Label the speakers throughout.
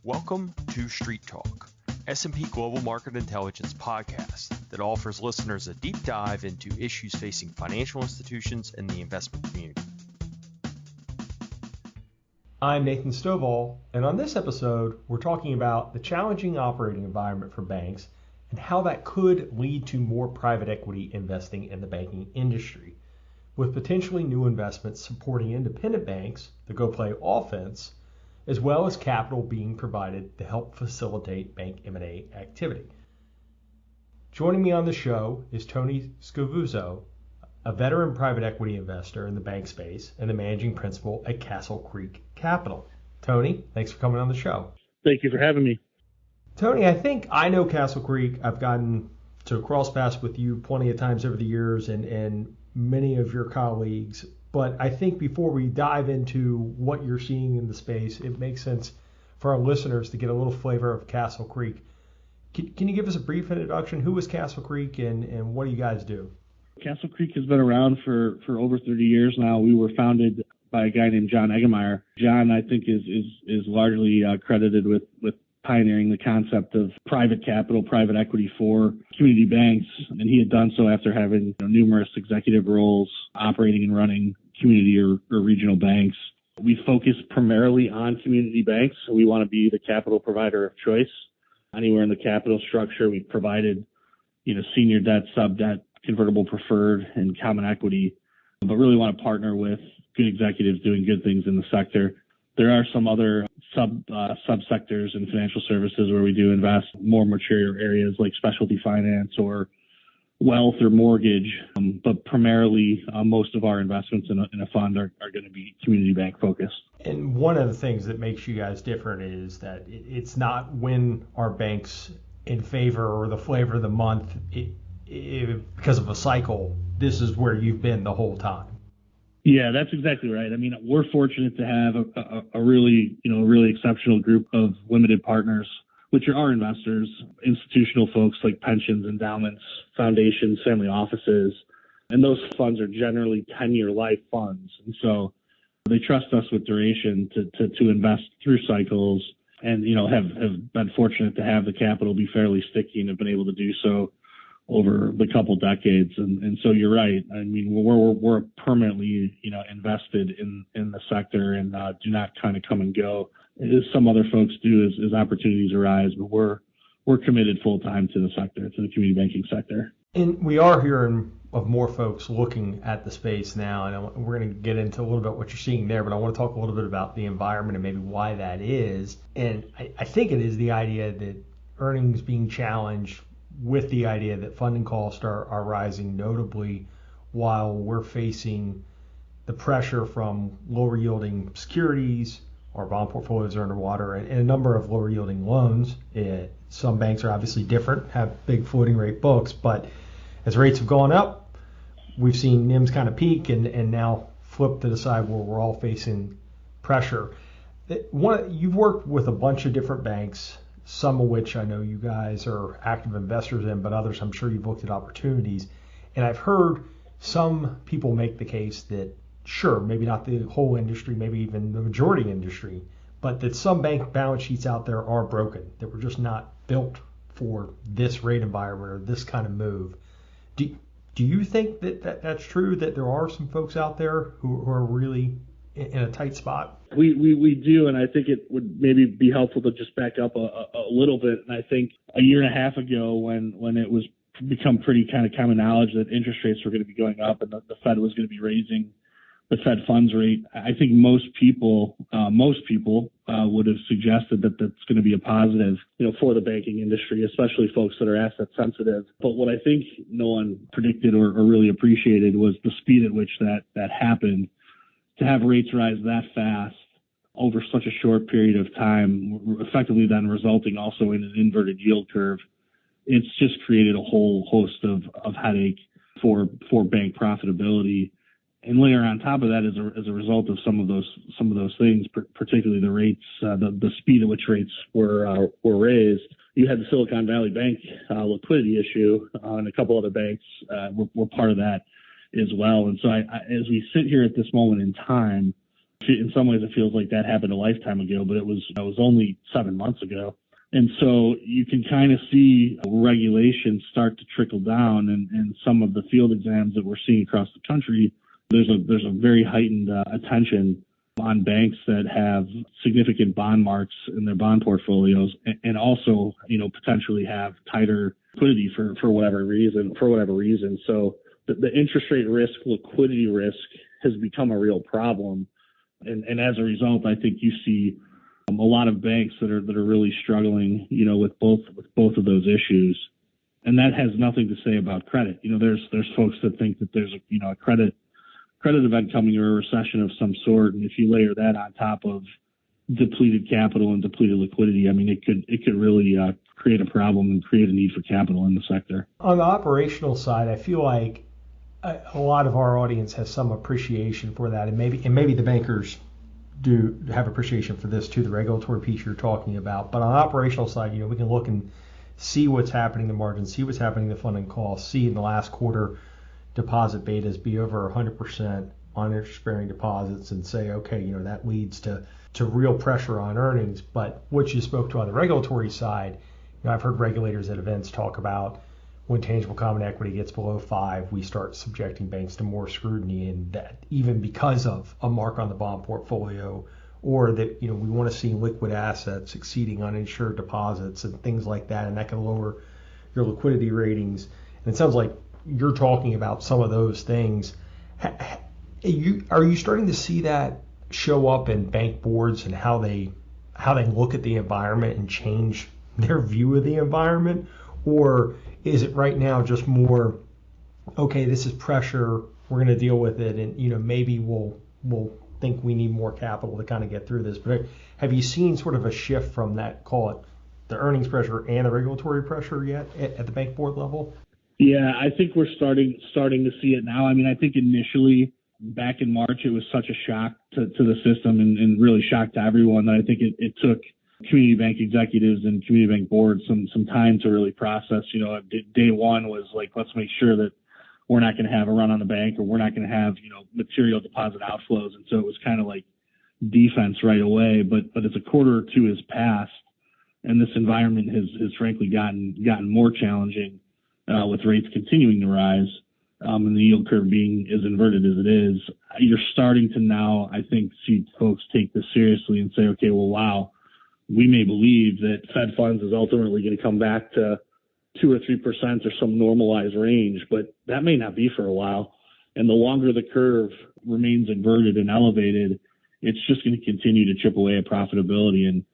Speaker 1: Welcome to Street Talk, S&P Global Market Intelligence podcast that offers listeners a deep dive into issues facing financial institutions and the investment community.
Speaker 2: I'm Nathan Stovall, and on this episode, we're talking about the challenging operating environment for banks and how that could lead to more private equity investing in the banking industry, with potentially new investments supporting independent banks that go play offense, as well as capital being provided to help facilitate bank M&A activity. Joining me on the show is Tony Scavuzzo, a veteran private equity investor in the bank space and the managing principal at Castle Creek Capital. Tony, thanks for coming on the show.
Speaker 3: Thank you for having me.
Speaker 2: Tony, I think I know Castle Creek. I've gotten to cross paths with you plenty of times over the years and many of your colleagues. But I think before we dive into what you're seeing in the space, it makes sense for our listeners to get a little flavor of Castle Creek. Can you give us a brief introduction? Who is Castle Creek and what do you guys do?
Speaker 3: Castle Creek has been around for over 30 years now. We were founded by a guy named John Eggemeyer. John, I think, is largely credited with pioneering the concept of private capital, private equity for community banks. And he had done so after having numerous executive roles operating and running community or regional banks. We focus primarily on community banks. So we want to be the capital provider of choice. Anywhere in the capital structure, we've provided, senior debt, sub debt, convertible preferred, and common equity, but really want to partner with good executives doing good things in the sector. There are some other subsectors in financial services where we do invest more mature areas like specialty finance or wealth or mortgage, but primarily most of our investments in a fund are going to be community bank focused.
Speaker 2: And one of the things that makes you guys different is that it's not when our bank's in favor or the flavor of the month. Because of a cycle, this is where you've been the whole time.
Speaker 3: Yeah, that's exactly right. I mean, we're fortunate to have a really exceptional group of limited partners, which are our investors, institutional folks like pensions, endowments, foundations, family offices. And those funds are generally 10-year life funds. And so they trust us with duration to invest through cycles and, have been fortunate to have the capital be fairly sticky and have been able to do so over the couple decades. And so you're right. I mean, we're permanently, invested in the sector and do not kind of come and go as some other folks do as opportunities arise. But we're committed full time to the sector, to the community banking sector.
Speaker 2: And we are hearing of more folks looking at the space now, and we're going to get into a little bit what you're seeing there, but I want to talk a little bit about the environment and maybe why that is. And I think it is the idea that earnings being challenged with the idea that funding costs are rising notably while we're facing the pressure from lower yielding securities. Our bond portfolios are underwater and a number of lower yielding loans. Some banks are obviously different, have big floating rate books, but as rates have gone up, we've seen NIMs kind of peak and now flip to the side where we're all facing pressure. You've worked with a bunch of different banks, some of which I know you guys are active investors in, but others I'm sure you've looked at opportunities. And I've heard some people make the case that, sure, maybe not the whole industry, maybe even the majority industry, but that some bank balance sheets out there are broken, that were just not built for this rate environment or this kind of move. Do you think that's true, that there are some folks out there who are really in a tight spot?
Speaker 3: We do, and I think it would maybe be helpful to just back up a little bit. And I think a year and a half ago when it was become pretty kind of common knowledge that interest rates were going to be going up and that the Fed was going to be raising the Fed funds rate, I think most people would have suggested that that's going to be a positive, for the banking industry, especially folks that are asset sensitive. But what I think no one predicted or really appreciated was the speed at which that happened. To have rates rise that fast over such a short period of time, effectively then resulting also in an inverted yield curve, it's just created a whole host of headache for bank profitability. And layer on top of that, as a result of some of those things, particularly the rates, the speed at which rates were raised, you had the Silicon Valley Bank liquidity issue, and a couple other banks were part of that as well. And so as we sit here at this moment in time, In some ways, it feels like that happened a lifetime ago, but it was only 7 months ago. And so you can kind of see regulations start to trickle down, and some of the field exams that we're seeing across the country, there's a very heightened attention on banks that have significant bond marks in their bond portfolios, and also, potentially have tighter liquidity for whatever reason. So the interest rate risk, liquidity risk has become a real problem. And as a result, I think you see a lot of banks that are really struggling, with both of those issues. And that has nothing to say about credit. There's folks that think that there's a credit event coming, or a recession of some sort, and if you layer that on top of depleted capital and depleted liquidity, it could really create a problem and create a need for capital in the sector.
Speaker 2: On the operational side, I feel like a lot of our audience has some appreciation for that, and maybe the bankers do have appreciation for this too, the regulatory piece you're talking about. But on the operational side, we can look and see what's happening in the margin, see what's happening in the funding costs, see in the last quarter deposit betas be over 100% on interest-bearing deposits, and say, okay, that leads to real pressure on earnings. But what you spoke to on the regulatory side, I've heard regulators at events talk about when tangible common equity gets below 5, we start subjecting banks to more scrutiny, and that even because of a mark on the bond portfolio, or that we want to see liquid assets exceeding uninsured deposits and things like that, and that can lower your liquidity ratings. And it sounds like you're talking about some of those things. Are you starting to see that show up in bank boards and how they look at the environment and change their view of the environment? Or is it right now just more, okay, this is pressure, we're going to deal with it, and maybe we'll think we need more capital to kind of get through this? But have you seen sort of a shift from that, call it the earnings pressure and the regulatory pressure yet at the bank board level?
Speaker 3: Yeah, I think we're starting to see it now. I think initially back in March, it was such a shock to the system and really shocked to everyone that I think it took community bank executives and community bank boards some time to really process. Day one was like, let's make sure that we're not going to have a run on the bank, or we're not going to have, material deposit outflows. And so it was kind of like defense right away. But as a quarter or two has passed, and this environment has frankly gotten more challenging, with rates continuing to rise, and the yield curve being as inverted as it is, you're starting to now, I think, see folks take this seriously and say, okay, well, wow, we may believe that Fed funds is ultimately going to come back to 2 or 3% or some normalized range, but that may not be for a while. And the longer the curve remains inverted and elevated, it's just going to continue to chip away at profitability. And,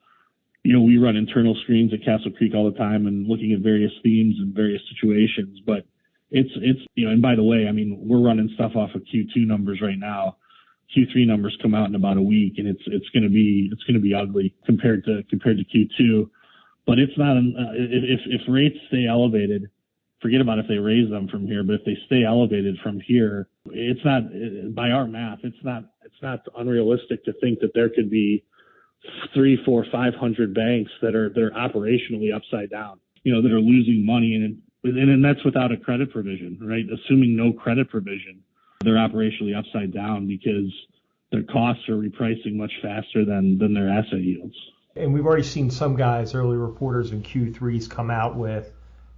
Speaker 3: we run internal screens at Castle Creek all the time and looking at various themes and various situations, but it's and by the way, we're running stuff off of Q2 numbers right now. Q3 numbers come out in about a week, and it's going to be ugly compared to Q2. But it's not if rates stay elevated, forget about if they raise them from here. But if they stay elevated from here, it's not, by our math, it's not unrealistic to think that there could be 300, 400, 500 banks that are operationally upside down, that are losing money, and that's without a credit provision, right? Assuming no credit provision, they're operationally upside down because their costs are repricing much faster than their asset yields.
Speaker 2: And we've already seen some guys, early reporters in Q3s, come out with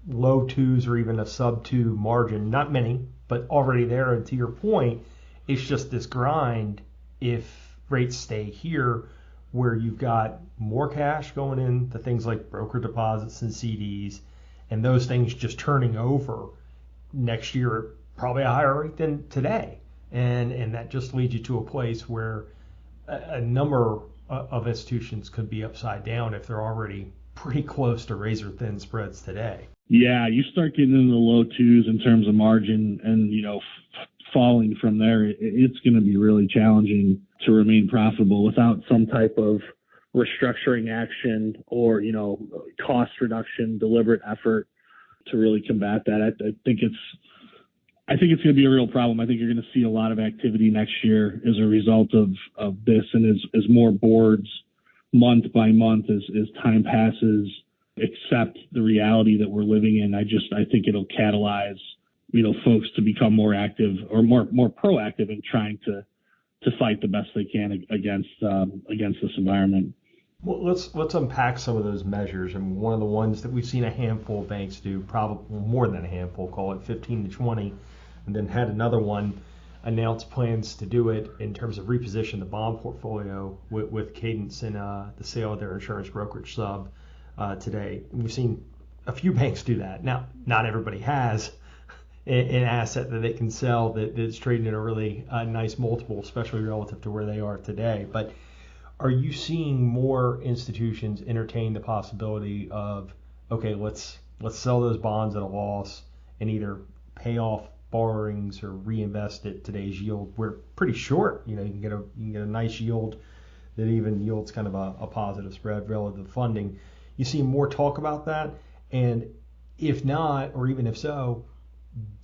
Speaker 2: low 2s or even a sub 2 margin. Not many, but already there. And to your point, it's just this grind if rates stay here, where you've got more cash going into things like broker deposits and CDs, and those things just turning over next year at probably a higher rate than today. And that just leads you to a place where a number of institutions could be upside down if they're already pretty close to razor thin spreads today.
Speaker 3: Yeah, you start getting into the low 2s in terms of margin, and falling from there, it's going to be really challenging to remain profitable without some type of restructuring action or cost reduction, deliberate effort to really combat that. I think it's going to be a real problem. I think you're going to see a lot of activity next year as a result of this, and as more boards month by month as time passes accept the reality that we're living in. I think it'll catalyze folks to become more active or more proactive in trying to fight the best they can against this environment.
Speaker 2: Well, let's unpack some of those measures. And one of the ones that we've seen a handful of banks do, probably more than a handful, call it 15 to 20, and then had another one announce plans to do it in terms of reposition the bond portfolio with Cadence and the sale of their insurance brokerage sub today. And we've seen a few banks do that. Now, not everybody has an asset that they can sell that's trading at a really nice multiple, especially relative to where they are today. But are you seeing more institutions entertain the possibility of, okay, let's sell those bonds at a loss and either pay off borrowings or reinvest at today's yield? We're pretty short. You can get a nice yield that even yields kind of a positive spread relative to funding. You see more talk about that, and if not, or even if so,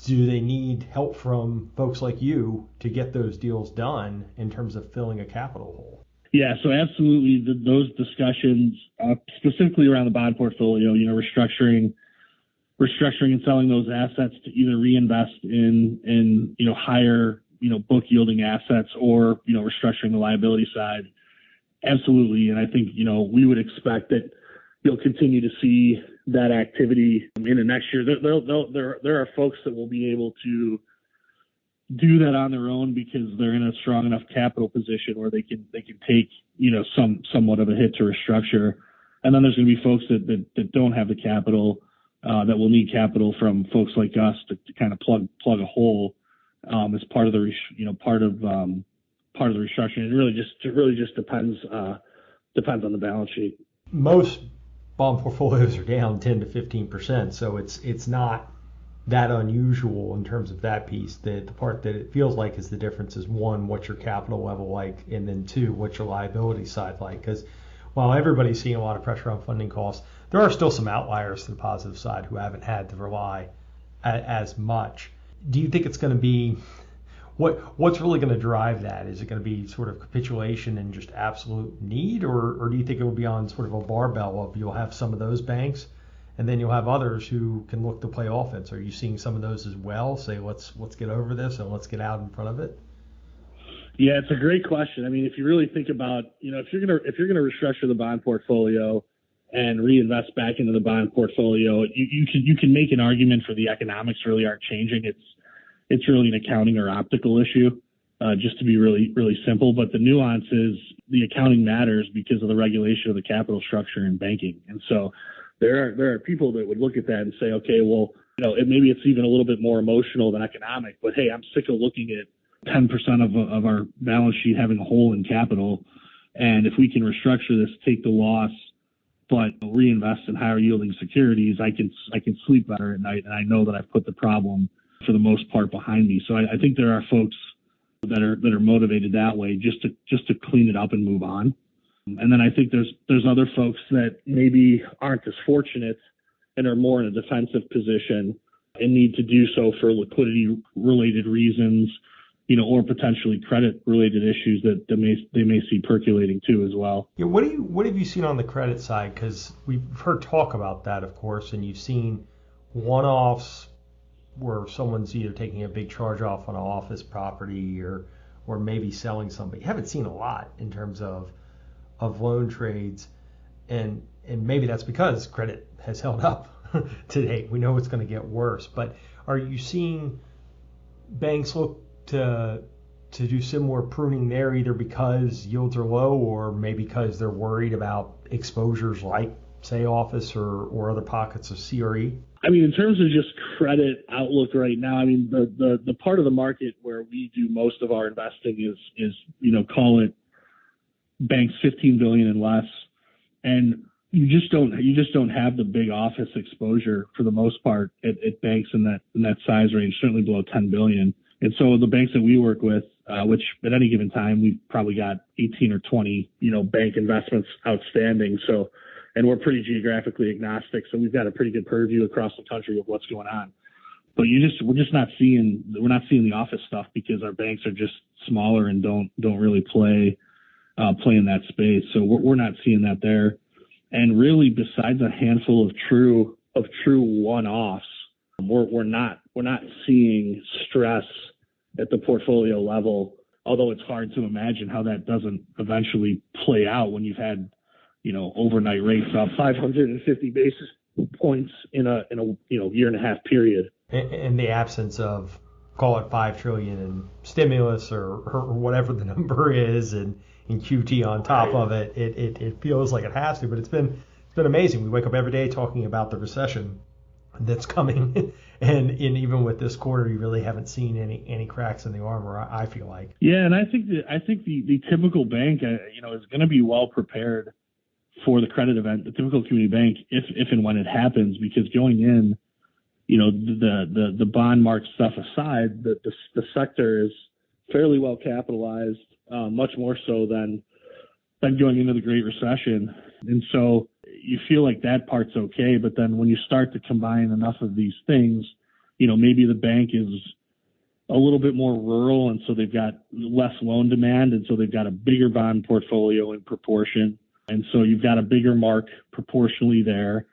Speaker 2: do they need help from folks like you to get those deals done in terms of filling a capital hole?
Speaker 3: Yeah, so absolutely, those discussions, specifically around the bond portfolio, restructuring and selling those assets to either reinvest in higher book yielding assets or restructuring the liability side. Absolutely, and I think we would expect that you'll continue to see that activity in the next year. There are folks that will be able to do that on their own because they're in a strong enough capital position where they can take somewhat of a hit to restructure, and then there's going to be folks that don't have the capital that will need capital from folks like us to kind of plug a hole as part of the part of the restructuring. It really just depends on the balance sheet.
Speaker 2: Most bond portfolios are down 10 to 15%, so it's not that unusual in terms of that piece. The part that it feels like is the difference is, one, what's your capital level like, and then two, what's your liability side like? Because while everybody's seeing a lot of pressure on funding costs, there are still some outliers to the positive side who haven't had to rely as much. Do you think it's going to be what's really going to drive that? Is it going to be sort of capitulation and just absolute need, or do you think it will be on sort of a barbell of you'll have some of those banks and then you'll have others who can look to play offense? Are you seeing some of those as well? Say, let's get over this and let's get out in front of it.
Speaker 3: Yeah, it's a great question. I mean, if you really think about, if you're gonna restructure the bond portfolio and reinvest back into the bond portfolio, you can make an argument for the economics really aren't changing. It's really an accounting or optical issue, just to be really, really simple. But the nuance is the accounting matters because of the regulation of the capital structure in banking. And so there are people that would look at that and say, okay, well, maybe it's even a little bit more emotional than economic, but hey, I'm sick of looking at 10% of our balance sheet having a hole in capital. And if we can restructure this, take the loss, but reinvest in higher yielding securities, I can sleep better at night. And I know that I've put the problem for the most part behind me. So I think there are folks that are motivated that way just to clean it up and move on. And then I think there's other folks that maybe aren't as fortunate and are more in a defensive position and need to do so for liquidity related reasons, or potentially credit related issues that they may see percolating too as well.
Speaker 2: Yeah, what have you seen on the credit side? Because we've heard talk about that, of course, and you've seen one-offs where someone's either taking a big charge off on an office property or maybe selling somebody. You haven't seen a lot in terms of loan trades, and maybe that's because credit has held up to date. We know it's going to get worse, but are you seeing banks look to do similar pruning there, either because yields are low or maybe because they're worried about exposures like, say, office or other pockets of CRE?
Speaker 3: I mean, in terms of just credit outlook right now, I mean, the part of the market where we do most of our investing is call it banks $15 billion and less, and you just don't have the big office exposure for the most part at banks in that size range, certainly below $10 billion. And so the banks that we work with, which at any given time we've probably got 18 or 20 bank investments outstanding. So, and we're pretty geographically agnostic, so we've got a pretty good purview across the country of what's going on. But we're not seeing the office stuff because our banks are just smaller and don't really play in that space. So we're not seeing that there. And really, besides a handful of true one-offs, we're not seeing stress at the portfolio level although it's hard to imagine how that doesn't eventually play out when you've had, overnight rates up 550 basis points in a year and a half period.
Speaker 2: In the absence of, call it $5 trillion in stimulus or whatever the number is, and in QT on top of it, it feels like it has to. But it's been amazing. We wake up every day talking about the recession that's coming, and even with this quarter, you really haven't seen any cracks in the armor, I feel like.
Speaker 3: Yeah, and I think the typical bank, is going to be well prepared for the credit event, the typical community bank, if and when it happens, because going in, the bond market stuff aside, the sector is fairly well capitalized, much more so than going into the Great Recession. And so you feel like that part's okay. But then when you start to combine enough of these things, maybe the bank is a little bit more rural, and so they've got less loan demand, and so they've got a bigger bond portfolio in proportion. And so you've got a bigger mark proportionally there.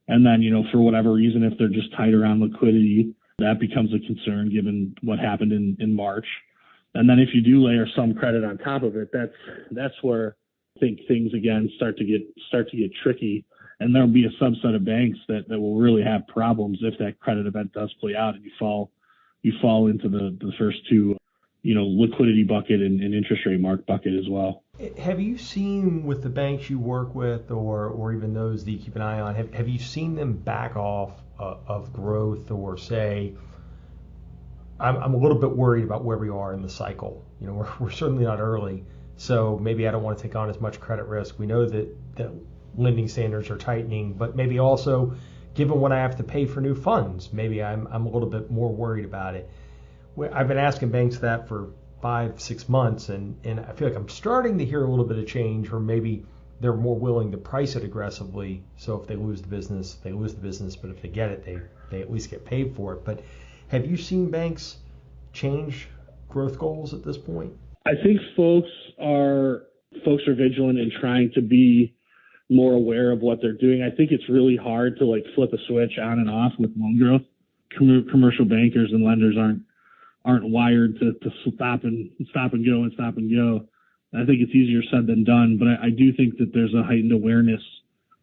Speaker 3: And then, for whatever reason, if they're just tight around liquidity, that becomes a concern given what happened in March. And then if you do layer some credit on top of it, that's where I think things again start to get tricky. And there'll be a subset of banks that will really have problems if that credit event does play out and you fall into the first two, liquidity bucket and interest rate mark bucket as well.
Speaker 2: Have you seen with the banks you work with, or even those that you keep an eye on, have you seen them back off of growth, or say, I'm a little bit worried about where we are in the cycle? We're certainly not early, so maybe I don't want to take on as much credit risk. We know that lending standards are tightening, but maybe also, given what I have to pay for new funds, maybe I'm a little bit more worried about it. I've been asking banks that for 5-6 months, and I feel like I'm starting to hear a little bit of change, or maybe they're more willing to price it aggressively. So if they lose the business, they lose the business, but if they get it, they at least get paid for it. But have you seen banks change growth goals at this point?
Speaker 3: I think folks are vigilant in trying to be more aware of what they're doing. I think it's really hard to flip a switch on and off with loan growth. Commercial bankers and lenders aren't wired to stop and go. I think it's easier said than done, but I do think that there's a heightened awareness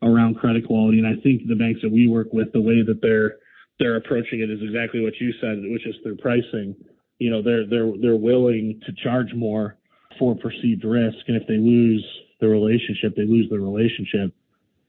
Speaker 3: around credit quality. And I think the banks that we work with, the way that they're approaching it is exactly what you said, which is through pricing. They're willing to charge more for perceived risk. And if they lose the relationship, they lose the relationship.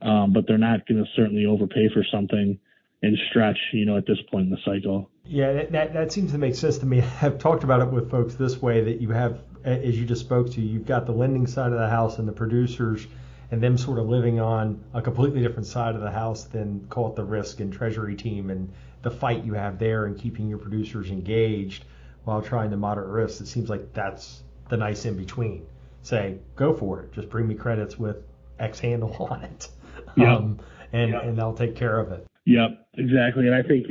Speaker 3: But they're not going to certainly overpay for something and stretch, at this point in the cycle.
Speaker 2: Yeah, that seems to make sense to me. I've talked about it with folks this way, that you have, as you just spoke to, you've got the lending side of the house and the producers, and them sort of living on a completely different side of the house than, call it, the risk and treasury team, and the fight you have there and keeping your producers engaged while trying to moderate risk. It seems like that's the nice in between. Say, go for it. Just bring me credits with X handle on it.
Speaker 3: Yep.
Speaker 2: And they'll take care of it.
Speaker 3: Yep, exactly. And I think,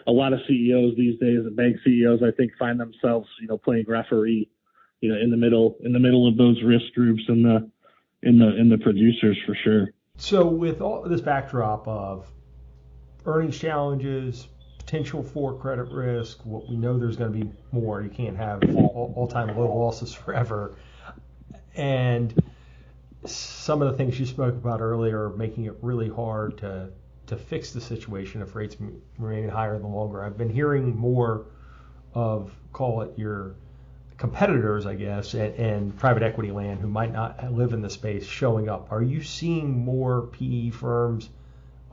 Speaker 3: a lot of CEOs these days, bank CEOs, I think, find themselves, playing referee, in the middle of those risk groups and the producers, for sure.
Speaker 2: So with all this backdrop of earnings challenges, potential for credit risk, what we know there's going to be more. You can't have all-time low losses forever. And some of the things you spoke about earlier, making it really hard to fix the situation if rates remain higher the longer. I've been hearing more of, call it, your competitors, I guess, and private equity land who might not live in the space showing up. Are you seeing more PE firms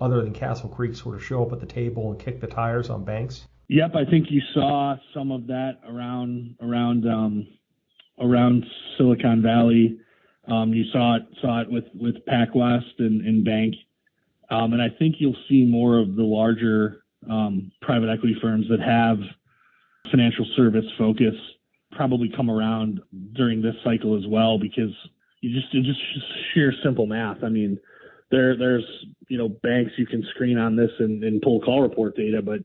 Speaker 2: other than Castle Creek sort of show up at the table and kick the tires on banks?
Speaker 3: Yep, I think you saw some of that around Silicon Valley. You saw it with PacWest and Bank. And I think you'll see more of the larger private equity firms that have financial service focus probably come around during this cycle as well, because it's just sheer simple math. I mean, there's banks you can screen on this and pull call report data, but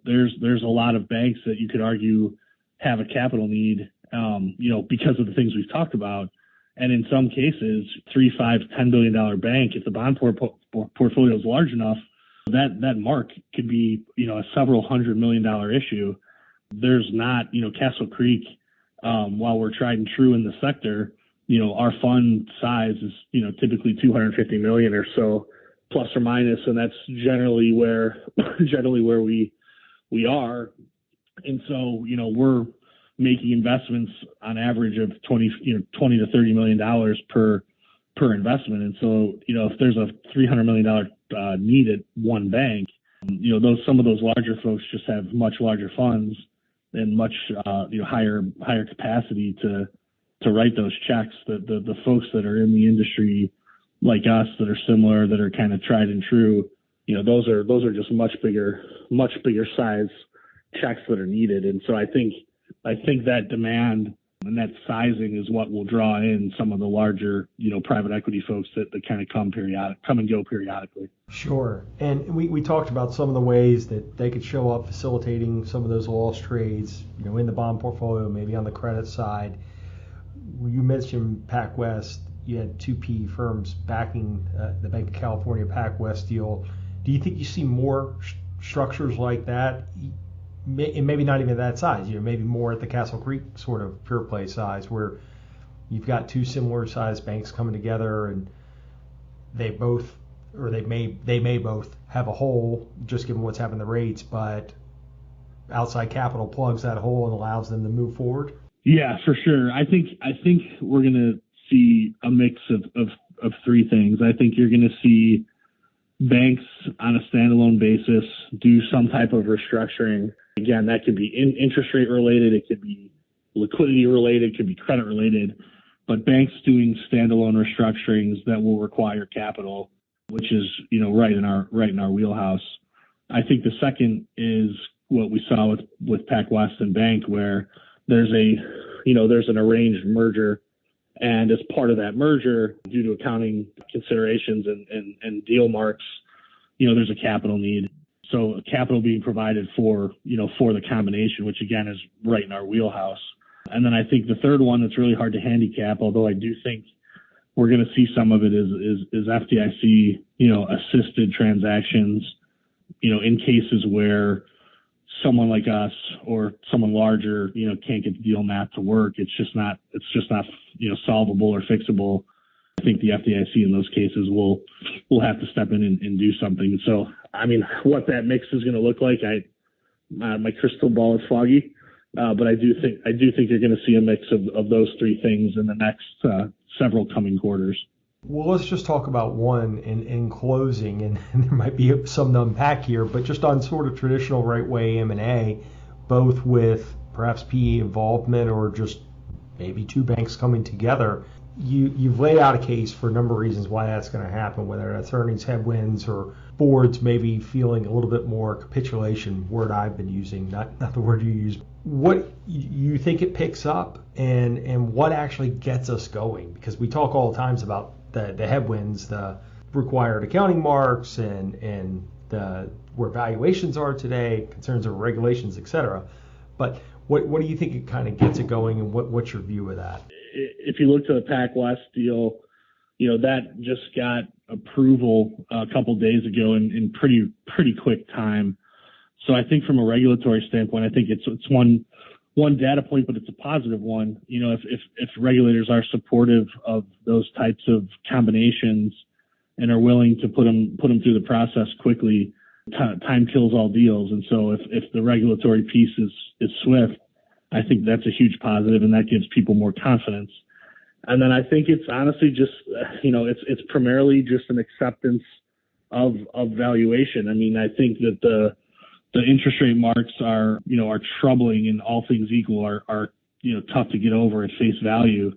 Speaker 3: there's a lot of banks that you could argue have a capital need, because of the things we've talked about. And in some cases, $3, $5, $10 billion bank, if the bond portfolio is large enough, that mark could be, a several $100 million issue. There's not, Castle Creek while we're tried and true in the sector, our fund size is, typically 250 million or so, plus or minus, and that's generally where we are. And so, we're making investments on average of 20 to $30 million per investment. And so, if there's a $300 million need at one bank, some of those larger folks just have much larger funds and much higher capacity to write those checks. The folks that are in the industry like us, that are similar, that are kind of tried and true, those are just much bigger size checks that are needed. And so I think that demand and that sizing is what will draw in some of the larger, private equity folks that kind of come and go periodically.
Speaker 2: Sure. And we talked about some of the ways that they could show up facilitating some of those loss trades, in the bond portfolio, maybe on the credit side. You mentioned PacWest. You had two PE firms backing the Bank of California PacWest deal. Do you think you see more structures like that? And maybe not even that size, maybe more at the Castle Creek sort of pure play size, where you've got two similar sized banks coming together and they may both have a hole, just given what's happened to rates, but outside capital plugs that hole and allows them to move forward?
Speaker 3: Yeah, for sure. I think we're going to see a mix of three things. I think you're going to see banks on a standalone basis do some type of restructuring. Again, that could be interest rate related, it could be liquidity related, it could be credit related, but banks doing standalone restructurings that will require capital, which is, right in our wheelhouse. I think the second is what we saw with PacWest and Bank, where there's an arranged merger, and as part of that merger, due to accounting considerations and deal marks, there's a capital need. So capital being provided for the combination, which again is right in our wheelhouse. And then I think the third one that's really hard to handicap, although I do think we're going to see some of it, is FDIC, assisted transactions, in cases where someone like us or someone larger, can't get the deal math to work. It's just not solvable or fixable. I think the FDIC in those cases will have to step in and do something. So, I mean, what that mix is going to look like, my crystal ball is foggy, but I do think you're going to see a mix of those three things in the next several coming quarters.
Speaker 2: Well, let's just talk about one in closing, and there might be some to unpack here, but just on sort of traditional right way M&A, both with perhaps PE involvement or just maybe two banks coming together. You've laid out a case for a number of reasons why that's going to happen, whether that's earnings headwinds or boards maybe feeling a little bit more capitulation, word I've been using, not the word you use. What you think it picks up and what actually gets us going? Because we talk all the times about the headwinds, the required accounting marks and where valuations are today, concerns over regulations, et cetera. But what do you think it kind of gets it going, and what's your view of that?
Speaker 3: If you look to the PacWest deal, that just got approval a couple days ago in pretty quick time. So I think from a regulatory standpoint, I think it's one data point, but it's a positive one. If regulators are supportive of those types of combinations and are willing to put them through the process quickly, time kills all deals. And so if the regulatory piece is swift, I think that's a huge positive, and that gives people more confidence. And then I think it's honestly just, it's primarily just an acceptance of valuation. I mean, I think that the interest rate marks are troubling, and all things equal are tough to get over at face value.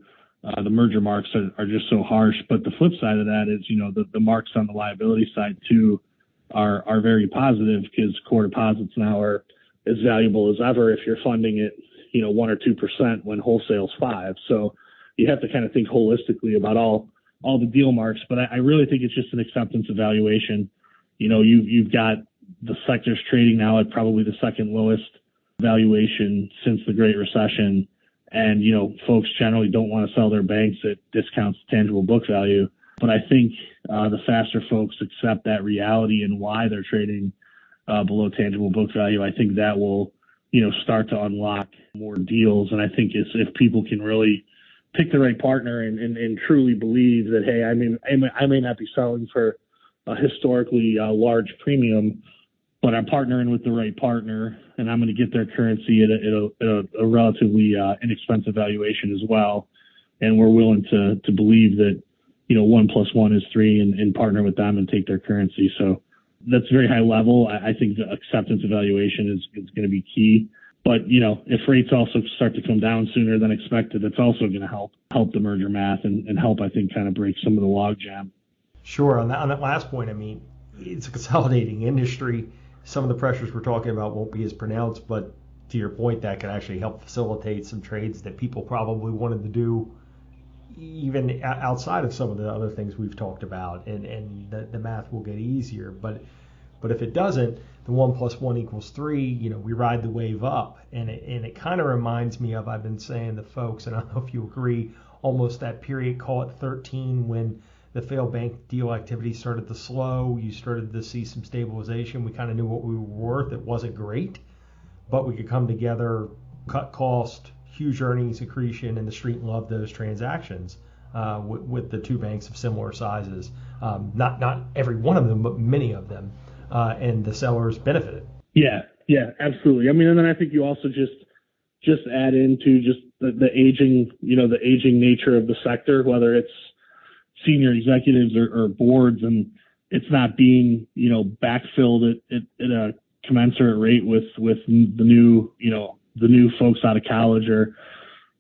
Speaker 3: The merger marks are just so harsh. But the flip side of that is, the marks on the liability side too are very positive, because core deposits now are as valuable as ever if you're funding it 1 or 2% when wholesale's 5%. So you have to kind of think holistically about all the deal marks. But I really think it's just an acceptance of valuation. You've got the sector's trading now at probably the second lowest valuation since the Great Recession. And, folks generally don't want to sell their banks at discounts to tangible book value. But I think the faster folks accept that reality and why they're trading below tangible book value, I think that will start to unlock more deals. And I think if people can really pick the right partner and truly believe that, hey, I may not be selling for a historically large premium, but I'm partnering with the right partner, and I'm going to get their currency at a relatively inexpensive valuation as well. And we're willing to believe that, 1 + 1 is 3 and partner with them and take their currency. So that's very high level. I think the acceptance evaluation is going to be key. But, if rates also start to come down sooner than expected, that's also going to help the merger math and help, I think, kind of break some of the logjam.
Speaker 2: Sure. On that last point, it's a consolidating industry. Some of the pressures we're talking about won't be as pronounced, but to your point, that could actually help facilitate some trades that people probably wanted to do even outside of some of the other things we've talked about, and the math will get easier. But if it doesn't, the 1 + 1 = 3, we ride the wave up. And it kind of reminds me of, I've been saying to folks, and I don't know if you agree, almost that period, call it 13, when the failed bank deal activity started to slow. You started to see some stabilization. We kind of knew what we were worth. It wasn't great, but we could come together, cut cost, huge earnings accretion, and the street loved those transactions with the two banks of similar sizes. Not every one of them, but many of them, and the sellers benefited.
Speaker 3: Yeah, absolutely. And then I think you also just add into just the aging, the aging nature of the sector, whether it's senior executives or boards, and it's not being, backfilled at a commensurate rate with the new folks out of college or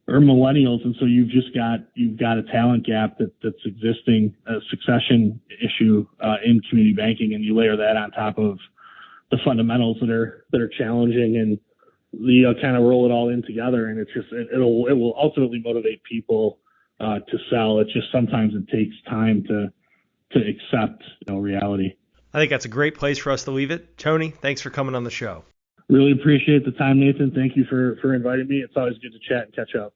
Speaker 3: millennials. And so you've got a talent gap that's existing, a succession issue in community banking, and you layer that on top of the fundamentals that are challenging, and you kind of roll it all in together, and it will ultimately motivate people to sell. It's just sometimes it takes time to accept reality.
Speaker 1: I think that's a great place for us to leave it. Tony, thanks for coming on the show.
Speaker 3: Really appreciate the time, Nathan. Thank you for inviting me. It's always good to chat and catch up.